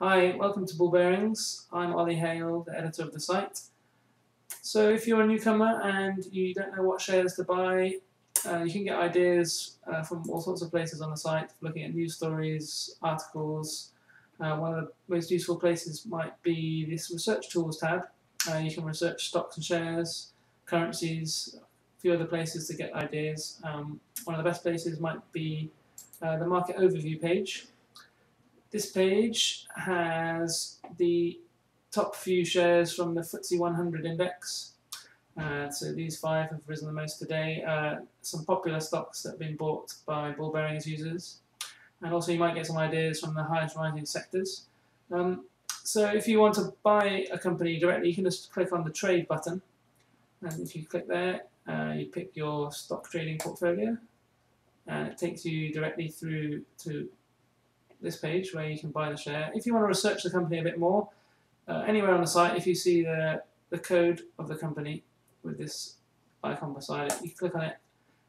Hi, welcome to Bullbearings. I'm Ollie Hale, the editor of the site. So if you're a newcomer and you don't know what shares to buy, you can get ideas from all sorts of places on the site, looking at news stories, articles. One of the most useful places might be this Research Tools tab. You can research stocks and shares, currencies, a few other places to get ideas. One of the best places might be the Market Overview page. This page has the top few shares from the FTSE 100 index. So these 5 have risen the most today. Some popular stocks that have been bought by Bullbearings users. And also you might get some ideas from the highest rising sectors. So if you want to buy a company directly, you can just click on the trade button. And if you click there, you pick your stock trading portfolio. And it takes you directly through to this page where you can buy the share. If you want to research the company a bit more, anywhere on the site, if you see the code of the company with this icon beside it, you click on it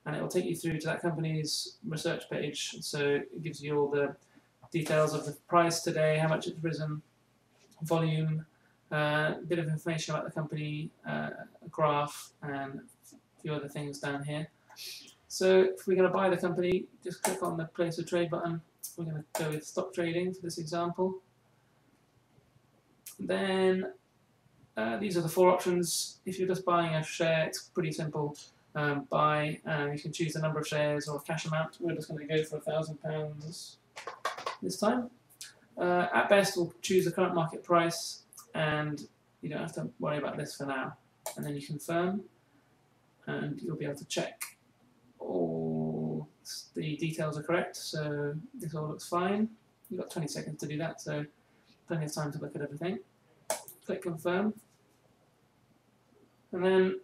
and it will take you through to that company's research page. So it gives you all the details of the price today, how much it's risen, volume, a bit of information about the company, a graph, and a few other things down here. So if we're going to buy the company, just click on the place a trade button. We're going to go with stock trading for this example. Then these are the 4 options. If you're just buying a share, it's pretty simple. Buy, you can choose the number of shares or cash amount. We're just going to go for £1,000 this time. At best, we'll choose the current market price, and you don't have to worry about this for now. And then you confirm, and you'll be able to check all the details are correct, so this all looks fine. You've got 20 seconds to do that, so plenty of time to look at everything. Click confirm, and then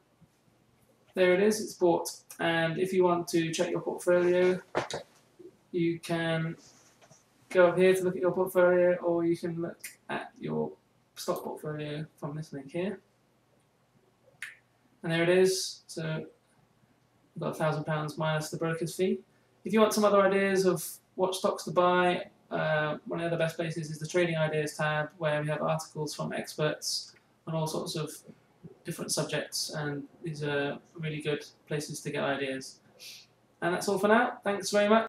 there it is, it's bought. And if you want to check your portfolio, you can go up here to look at your portfolio, or you can look at your stock portfolio from this link here. And there it is. So we've got £1,000 minus the broker's fee. If you want some other ideas of what stocks to buy, one of the best places is the Trading Ideas tab, where we have articles from experts on all sorts of different subjects, and these are really good places to get ideas. And that's all for now. Thanks very much.